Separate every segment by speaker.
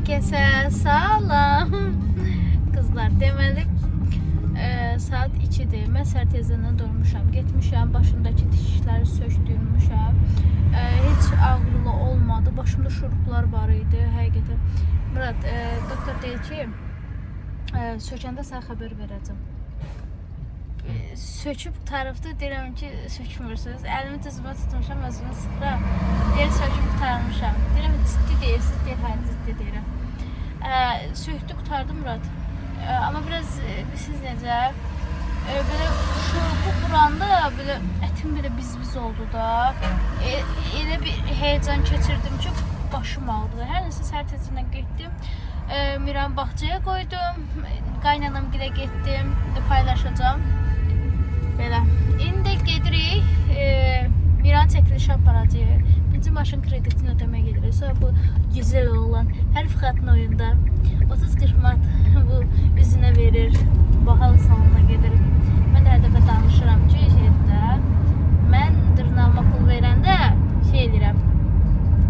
Speaker 1: Herkese salam. Kızlar deməli saat 2-dir. Mən səhər tezdən durmuşam, getmişəm, başımdakı dişləri sökdürmüşəm. Heç ağrılı olmadı. Başımda şuruplar var idi həqiqətən. Murad, doktor deyir ki, sökəndə sənə xəbər verəcəm. Söküb tarafda deyirəm ki, sökmürsünüz. Əlimi düzümə tutmuşam, özümü sıxıram. Deyir, söküb qutarmışam. Deyirəm, ciddi deyirsiniz, deyir, hə, ciddi deyirəm. Söktü, qutardı Murad. Amma biraz, siz necə, belə şurubu quranda, belə ətim belə biz-biz oldu da. Elə bir heyecan keçirdim ki, başım ağrıdı. Hər nəsə səhər tezdən getdim. Miran bağçaya qoydum. Qaynanam gilə getdim. Paylaşacağım. Belə. İndi gedirik. Miran çəkilişə aparacaq. Birinci maşın kreditini ödəməyə gedirik. Sonra bu güzel olan hər fıxatın oyunda 30-40 manat bu üzünə verir. Bahalı salonuna gedir. Mən hər dəfə danışıram ki, mən dırnağıma pul verəndə edirəm.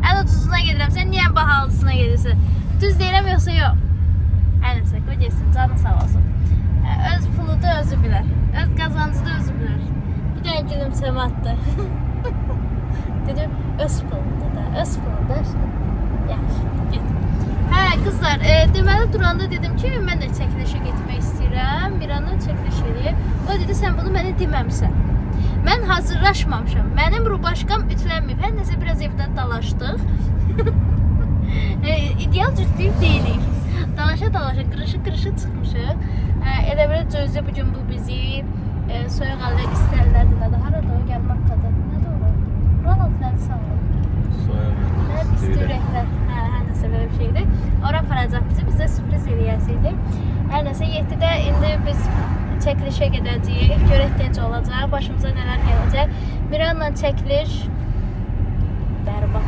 Speaker 1: Ən ucuzuna gedirəm. Sən niyə bahalısına gedirsən? Düz deyirəm yoxsa yox? Hər nəsə, qoy getsin, canı sağ olsun. Öz pulu da özü bilər. Öz qazancı da özü bilər. Bir dənə gülümsəmə atdı. Dedim, öz pulunda da, öz pulunda. Yaxşı, get. Hə, qızlar, deməli duranda dedim ki, mən də çəkilişə getmək istəyirəm. Miranı çəkiliş eləyib. O dedi, sən bunu mənə deməmsən. Mən hazırlaşmamışam. Mənim rubaşkam ütülənməyib. Hər nəsə biraz evdən dalaşdıq. İdeal cütlük deyilik. Dalaşa-dalaşa, qırışı-qırışı çıxmışıq. Elə belə Cözə bugün bu bizi soyuq halda istərlərdi. Nədə? Harada o? Gəlməkdadır. Nədə o? Buranın altı nədir sağlam? Soyuq. İstürəklər. Hər nəsə belə bir şeydir. Ora aparacaq bizi. Bizə sürpriz eləyəsiydi. Hər nəsə 7-də indi biz çəkilişə gedəcəyik. Görək necə olacaq. Başımıza nələr gələcək. Miranla çəkiliş bərbad.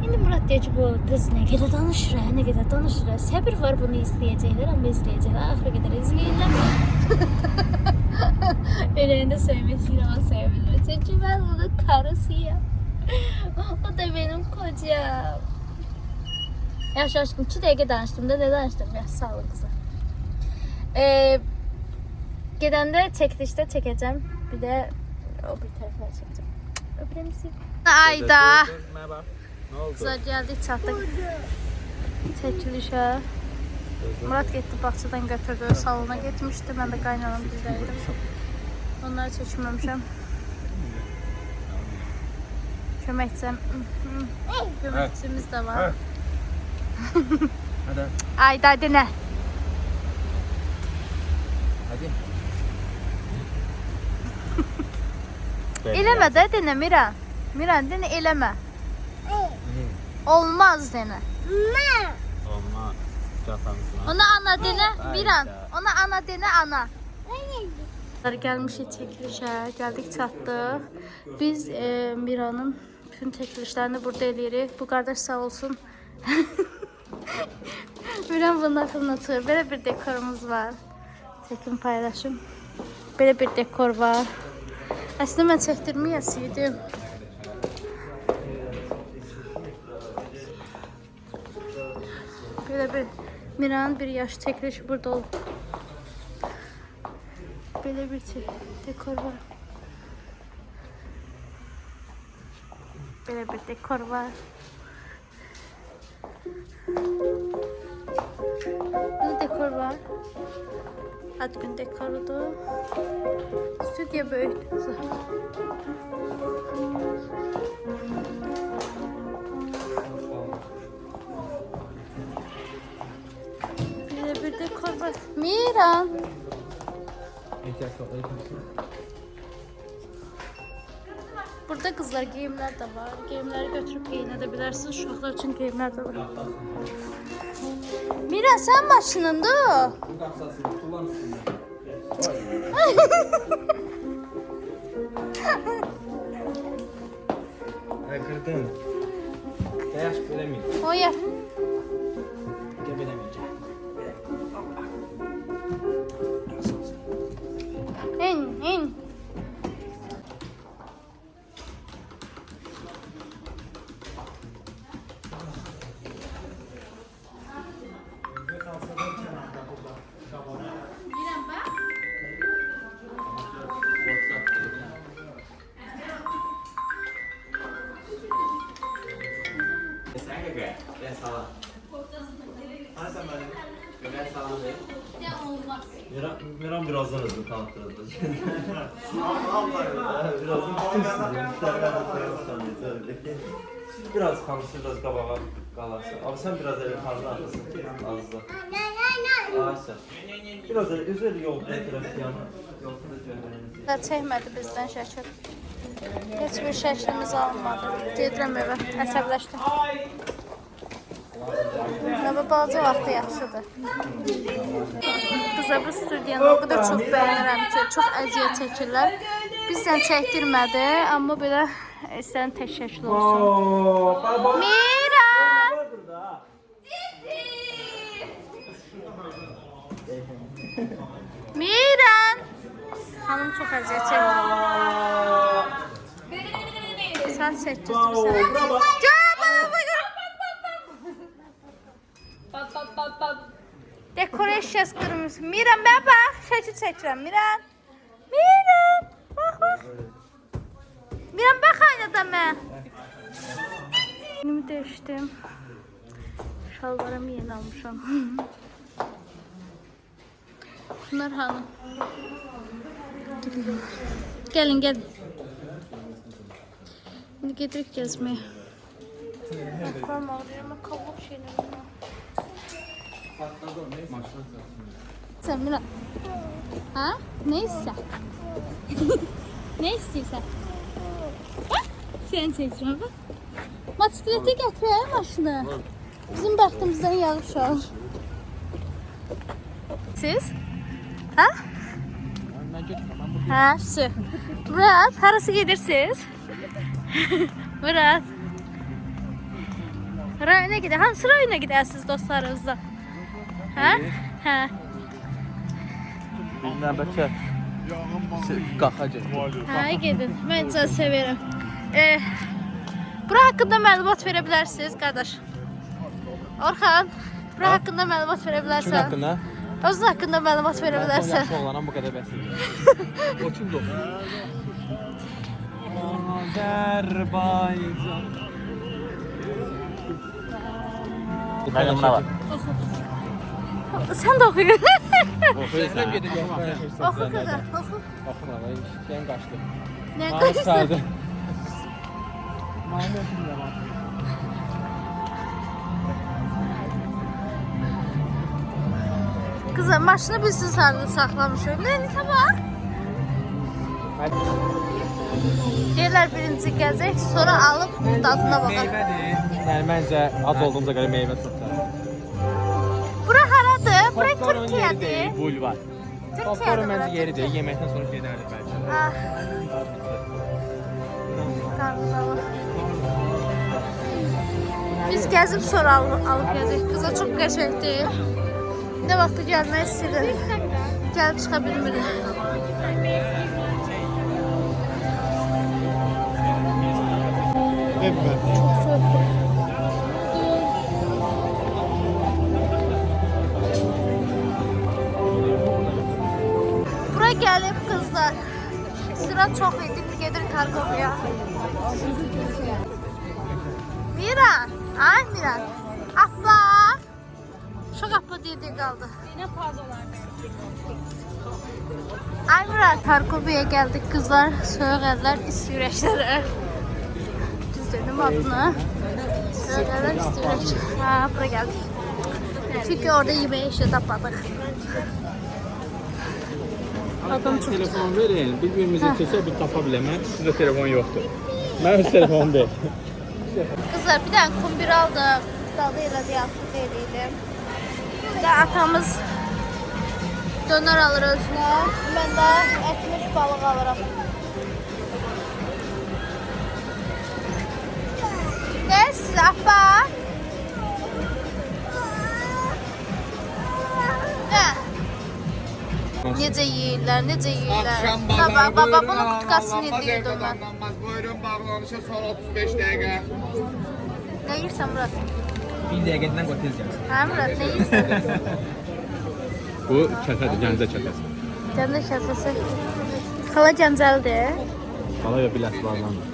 Speaker 1: İndi Murad deyir ki, bu qız nə qədər danışır, Səbir var bunu izləyəcəklər, amma izləyəcəklər. Axıra qədər izləyirlər. Eləyəndə sevmək istəyirəm, amma sevmir. Çünki mən onun karısıyam. O da benim kocam. Yaxşı aşkım, 2 dəqiqə danışdım da, nə danışdım? Yaxşı, sağ olun qızlar. Gedəndə çəkilişdə çəkəcəm. Bir də o bir tərəfə çəkəcəm. Öpürəm sizi. Ayda. Merhaba. Kızlar geldik, çatdık çəkilişə. Murad getdi, bağçadan götürdü, salona getmişdi. Mən də qaynanam bizdəydim. Onları çəkməmişəm. Köməkçimiz də var. Ayda, hadi nə? Hadi. Eləmə də, denə Miran. Miran, denə eləmə. Olmaz dene.
Speaker 2: Olmaz.
Speaker 1: Ona ana dene, Miran. Ona ana dene, ana. Gelmişik çəkilişə, gəldik çatdıq. Biz Miran'ın bütün çəkilişlərini burada eləyirik. Bu qardaş sağ olsun. Miran bunun axırına çıxır. Belə bir dekorumuz var. Çəkim paylaşım. Belə bir dekor var. Əslində mən çəkdirməyəsiydim. Böyle bir Miran'ın bir yaş çekilişi burada oldu. Böyle bir dekor var. Böyle bir dekor var. Burada dekor var. Ad gün dekorudur. Stüdyo böyüktü. Bir dekor var. Miran. Burada kızlar giyimler de var. Giyimleri götürüp giyinebilirsiniz. Uşaqlar için giyimler de var. Miran sen başınında o.
Speaker 2: Kırdın. Dayaş bilemeyim.
Speaker 1: Oya.
Speaker 2: Bilemeyeceğim.
Speaker 1: İn.
Speaker 2: Kanka gel. Gel salam. Hani sen bana gel salam de.
Speaker 1: Ya olmaz.
Speaker 2: Miran birazdan hızlı tanıttırıldı. Birazdan tutuyorsunuz. Biraz kamışsın, biraz qabağa qalarsın. Abi sen biraz elə harda atasın ki, azda. Ayşə. Biraz elə üzəl yolda tərəf yana. Yolda da göndəriniz.
Speaker 1: Da çəkmədi bizdən şəkil. Heç bir şəklimiz alınmadı. Gedirəm evə, əsəbləşdim. Növə balaca vaxtı yaxşıdır. Qıza bu studiyanı o qədər çox bəyənirəm ki, çox əziyyət çəkirlər. Bizdən çəkdirmədi, amma belə istəyən tək şəkil olsun. Mira! Miran! Hanım çox əziyyət çəkir. Sən çəkdirsən. Dekorasyon qırmızı. Miran, mən bax, şəkil çəkirəm. Miran. Miran, bax, bax. Miran, bax aynadan mən. Günümü dəyişdim. Şalvarımı yeni almışam. Bunlar hanım. Gəlin, gəlin. İndi gedirik gəzməyə. Ayaqlarım ağrıyır, amma kablok şeylərim var. Sen Miran. Ha? Ne ister? Ne istiyorsan? Bak, sen çekeceğim bak. Motosikleti getir maşını. Bizim bəxtimizdən yağışar. Siz? Ha? Ha, şu. Murat, harası gedirsiniz? Murat. Rayona gider. Hansı rayona gidersiniz dostlarınızla? Ha? Ha.
Speaker 2: Bilmem bəlkə qalxacaq.
Speaker 1: Ha, gedin. Mən çox severim. Bura haqqında məlumat verə bilərsiniz, qardaş. Orxan, bura haqqında məlumat verə bilərsən.
Speaker 2: Kimin haqqında?
Speaker 1: Özün haqqında məlumat verə bilərsən.
Speaker 2: Yaxşı oğlanam, bu qədər bəsidir. O kimdir o? Azərbaycan. Mənim nə var?
Speaker 1: Sən də oxuyur.
Speaker 2: Oxuyursan.
Speaker 1: Oxu qıza, oxu.
Speaker 2: Oxuma, şeyim qaçdı.
Speaker 1: Nə qoyursan? Qıza, maşını biz siz harada saxlamışıq. Nə bax? Deyirlər birinci gəzək, sonra alıb dadına baxaq.
Speaker 2: Meyvədir. Yəni məncə ac olduğumuza görə meyvə tutlar.
Speaker 1: Bura haradır? Bura Türkiyədir.
Speaker 2: Bulvar. Popcorn məncə yeridir. Yeməkdən sonra gedərdik bəlkə.
Speaker 1: Ah. Qarnıdalı. Biz gəzib sonra alıb gəzək. Qıza çox qəşəngdir. Nə vaxtı gəlmək istəyirəm. Gəlib çıxa bilmirik. Çok soğuk. Bura gəlib qızlar. Sıra çox idi. Gedir Kargovya. Miran. Ay Miran. Abla. Şu qapı dediği qaldı.
Speaker 3: Yine pazolarda.
Speaker 1: Ay Miran. Kargovya'ya gəldik qızlar. Soyuq əllər, isti ürəklərə. Dedim adını. Söylerler istiyoruz. Ha, buraya geldik. Çünkü orada yemeği işte tapladık. Adam çok...
Speaker 2: Telefon verin, bir-birimizi keçə bir tapa biləmən. Sizdə telefon yoxdur. Mən öz telefonum deyil.
Speaker 1: Kızlar bir tane kumbir aldım. Dadıyla diye aklı değilim. Bir de atamız döner alır özüne. Ben de etmiş balık alırım. Ne size abba? Ne? Necə yeyirlər, necə yeyirlər. Baba, bunun kutkasını yeyirdim ben.
Speaker 4: Buyurun bağlanışa son 35 dəqiqə.
Speaker 1: Ne yiyirsən Murat?
Speaker 2: Bir dəqiqədən qoy tez gəlsin.
Speaker 1: Ha Murat, ne yiyirsən?
Speaker 2: Bu kətədir, Gəncə kətəsi.
Speaker 1: Gəncə kətəsi. Xala Gəncəlidir.
Speaker 2: Xala ya biləsi bağlanır.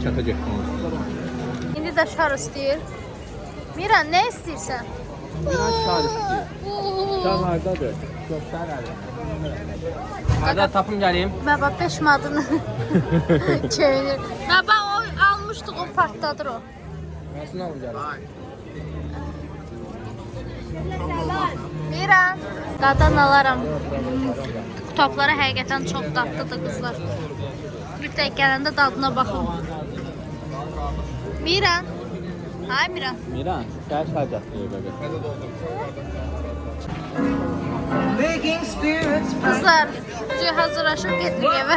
Speaker 2: Çatacaq.
Speaker 1: İndi də şar istəyir. Miran, nə istəyirsən?
Speaker 2: Biraz şar istəyir. Şar hardadır? Göstər əli. Harda tapım gəleyim?
Speaker 1: Baba 5 madını çevirir. Baba o almışdıq, o partdadır o.
Speaker 2: Nasıl alım gəlim?
Speaker 1: Miran, qadan alaram. Qutabları həqiqətən çox dadlıdır qızlar. Bir də gələndə dadına baxın. Miran. Ay Miran.
Speaker 2: Miran, şəhər şərcətliyi bəbə.
Speaker 1: Qızlar, hazırlaşıb gedirik evə.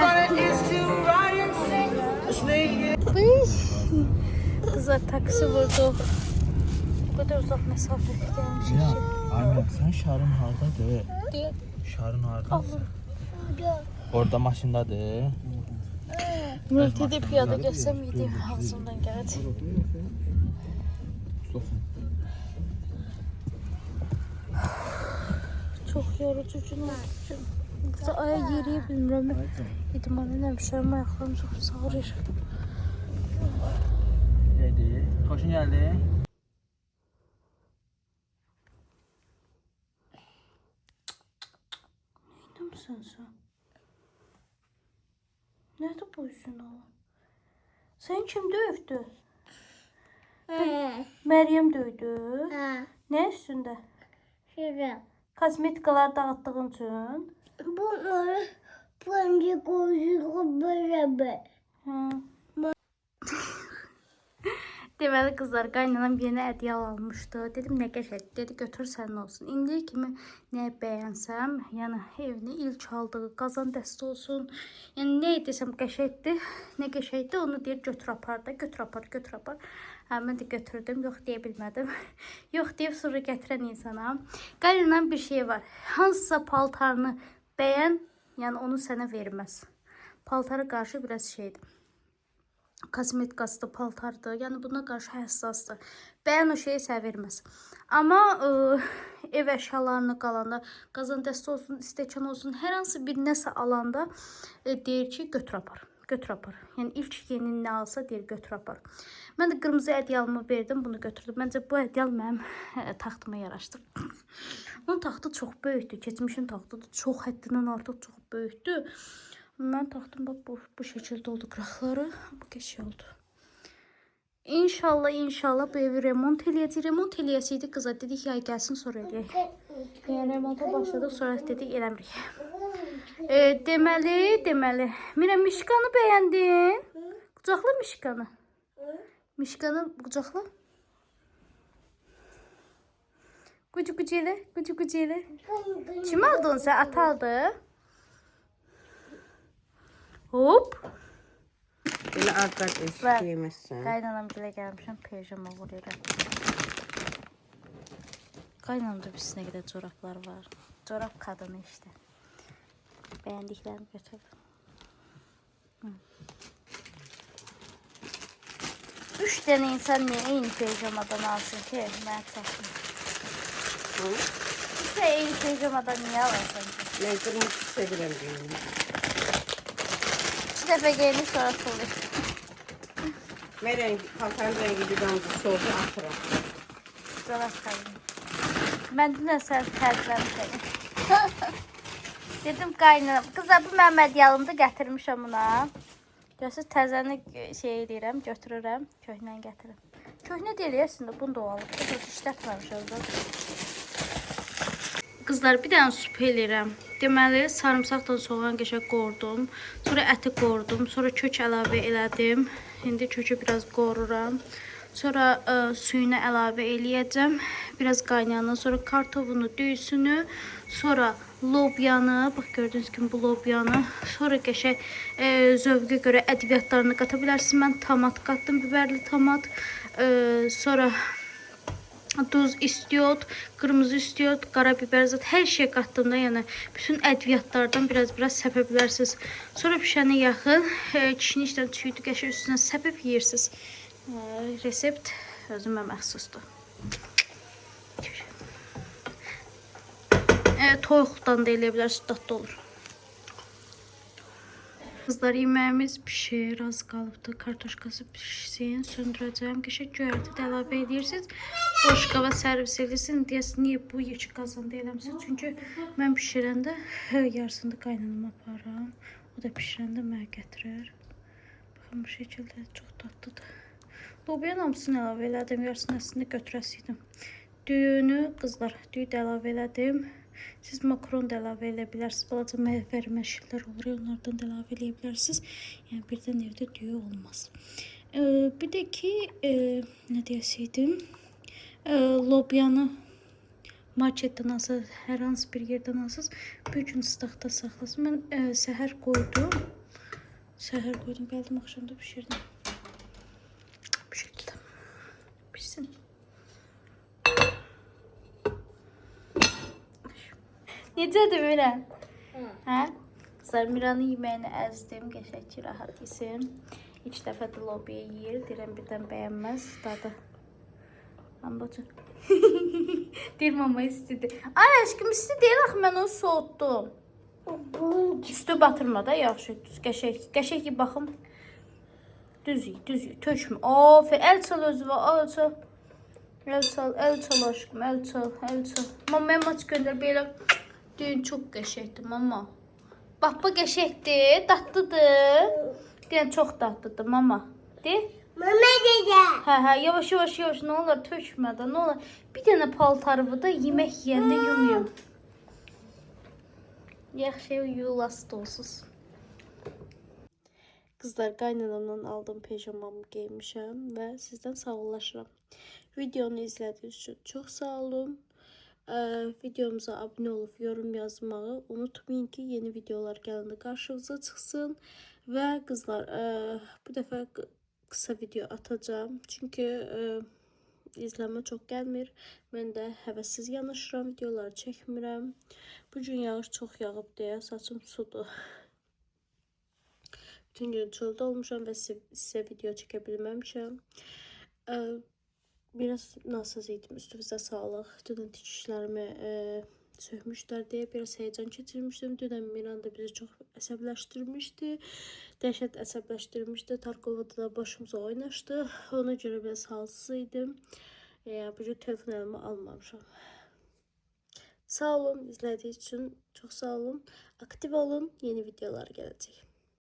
Speaker 1: Qızlar, taksi vurduq. Bu qədər uzaq məsafədə gəlmişik ki.
Speaker 2: Aynen, sen şarın hardadır?
Speaker 1: Deyək.
Speaker 2: Şarın hardadır? Orada maşındadır.
Speaker 1: Mürtədə piyada gəlsəm yediyim ağzımdan gələcək. Çox yorucu gün oldu. Qıza aya yeriyə bilmirəm. İdmanı nəmişəm, ayaqlarım çox sağırır.
Speaker 2: Geldi. Xoşun gəldi?
Speaker 1: Neyləmsən sən? Nədir bu üzün ala? Sən kim dövdü? Məryəm döydü. Nə üstündə? Kosmetikalar dağıtdığın üçün.
Speaker 3: Bunları bence koyuyor beraber.
Speaker 1: Deməli qızlar, qaynanam yeni ədyal almışdı. Dedim nə qəşəngdir. Dedi götür sənin olsun. İndiyə kimi nə bəyənsəm, yəni evini ilk aldığı qazan dəsti olsun. Yəni nə desəm qəşəngdir, nə qəşəngdir, onu deyir götür apar da, götür apar, götür apar. Mən də götürdüm, yox deyə bilmədim. Yox deyib sonra gətirən insana. Qaynanam bir şey var. Hansısa paltarını bəyən, yəni onu sənə verməz. Paltara qarşı biraz şeydir. Kosmetikası paltardır. Yəni buna qarşı həssasdır. Bəyən o şeyi sən verməz. Amma ev əşyalarını qalanda, qazan dəsti olsun, stəkan olsun, hər hansı bir nəsə alanda deyir ki, götür apar. Götür apar. Yəni ilk yeni nə alsa deyir götür apar. Mən də qırmızı ədyalımı verdim, bunu götürdüm. Məncə bu ədyal mənim taxtıma yaraşdı. Onun taxtı çox böyükdür. Keçmişin taxtı da çox həddindən artıq çox böyükdür. Mən taxtım bax bu şəkildə oldu qıraqları. Bu qəşəng oldu. İnşallah bu evi remont eləyəcək. Remont eləyəsiydik qıza. Dedik yay gəlsin sonra eləyək. Yəni remonta başladıq, sonra dedik eləmirik. Deməli. Mira, Mişkanı bəyəndin? Qucaqla Mişkanı. Mişkanı qucaqla. Qucu elə. Kim aldın sən? Ata aldı. Hop.
Speaker 3: Böyle arka isteyemezsin.
Speaker 1: Qaynanam gilə gəlmişəm, pejama vururam. Qaynanamda bir sinə qədər corablar var. Corab qadını işte. Bəyəndiklərimi götürdüm. 3 dənə insan niyə eyni pejamadan alsın ki? Mən çatdım. Sən eyni pejamadan niyə alasın ki?
Speaker 3: Ben kırmızı seviyorum diyorum.
Speaker 1: 2 dəfə geyinir sonra tulur.
Speaker 3: Ben paltarın rengi dudağımızı soldu atıram.
Speaker 1: Corab qadını. Mən dünən sən tərcləmişəm. Dedim qaynanam. Qızlar bu mənim ədyalımda gətirmişəm buna. Görürsünüz təzəni şey edirəm, götürürəm, köhnəni gətirirəm. Köhnə deyil əslində, bunu da o alıb. Çox işlətməmişəm də. Qızlar bir dənə sup eləyirəm. Deməli sarımsaqla soğan qəşəng qovurdum. Sonra əti qovurdum. Sonra kök əlavə elədim. İndi kökü biraz qovururam. Sonra suyunu əlavə eləyəcəm. Biraz qaynayandan sonra kartofunu, düyüsünü, sonra lobyanı, bax gördüyünüz kimi bu lobyanı, sonra qəşəng zövqə görə ədviyyatlarını qata bilərsiniz. Mən tomat qatdım, biberli tomat. Sonra duz, istiot, qırmızı istiot, qara biber zat, hər şey qatdığımda, yəni bütün ədviyyatlardan biraz səpə bilərsiniz. Sonra pişəni yaxın kişini işdən tüydü qəşəng üstünə səpib yeyirsiniz. Resept özümə məxsusdur. Toyuqdan da eləyə bilərsiniz, dadlı olur. Kızlar, yemeğimiz pişir, az qalıbdı. Kartoşkası pişsin, söndürəcəm. Qəşəng göyərti də əlavə edirsiniz. Boş qaba servis edirsiniz. Deyəsin, niyə bu yekə qazanda eləmişsiniz? Çünki mən pişirəndə yarısını da qaynanama aparıram. O da pişirəndə mənə gətirir. Baxın, bu şəkildə çox dadlıdır. Lobiyanın hamısını əlavə elədim. Yarısını əslində götürəsiydim. Düyünü, qızlar, düyü də əlavə elədim. Siz makaron da əlavə edə bilərsiniz. Balaca məhvər-məşillər olur, onlardan da əlavə edə bilərsiniz. Yəni birdən evdə düyü olmaz. Bir də ki, nə deyəsiydim? Lobiyanı marketdən alsınız, hər hansı bir yerdən alsınız. Bir gün ıslaqda saxlasın. Mən səhər qoydum. Gəldim, axşamda pişirdim. Bu şəkildə pişsin. Necədir Miran? Hə? Qızlar, Miranın yeməyini əzdim, qəşəng ki, rahat yesin. İlk dəfə də lobiya yeyir, deyirəm birdən bəyənməz dadı. Ambacı. Deyir, mama istedi. Ay aşkım, isti deyil, axı mən onu soğutdum. Üstü batırma da, yaxşı, düz, qəşəng ki, baxım. Düz yi, tökmə. Aferin, əl çal özü var, əl çal. Əl çal aşkım, əl çal. Mamaya maç göndər, belə. Düyün çox qəşəkdir, mama. Bax, bu qəşəkdir, dadlıdır. Deyən, çox dadlıdır, mama. Deyil?
Speaker 3: Mama dede.
Speaker 1: Hə, yavaş, nə olar, tökmə də, nə olar. Bir dənə paltarımı da yemək yeyəndə yumuyum. Yaxşı, yulast olsuz. Qızlar, qaynanamdan aldım pijamamı geymişəm və sizdən sağollaşıram. Videonu izlədiyiniz üçün çox sağ olun. Videomuza abunə olub yorum yazmağı unutmayın ki, yeni videolar gələndə qarşınıza çıxsın. Və qızlar, bu dəfə qısa video atacağım. Çünki izlənmə çox gəlmir. Mən də həvəssiz yanaşıram, videoları çəkmirəm. Bugün yağış çox yağıb deyə saçım sudur. Bütün gün çöldə olmuşam və sizə video çəkə bilməmişəm. Biraz nasız idim, üstünüzə sağlıq. Dünən dikişlərimi sökmüşlər deyə biraz heyecan keçirmişdim. Dünən Miran da bizi çox əsəbləşdirmişdi. Dəhşət əsəbləşdirmişdi. Tarkovada da başımıza oynaşdı. Ona görə biraz halsız idim. Bugün telefon əlimə almamışam. Sağ olun, izlədiyiniz üçün çox sağ olun. Aktiv olun, yeni videolar gələcək.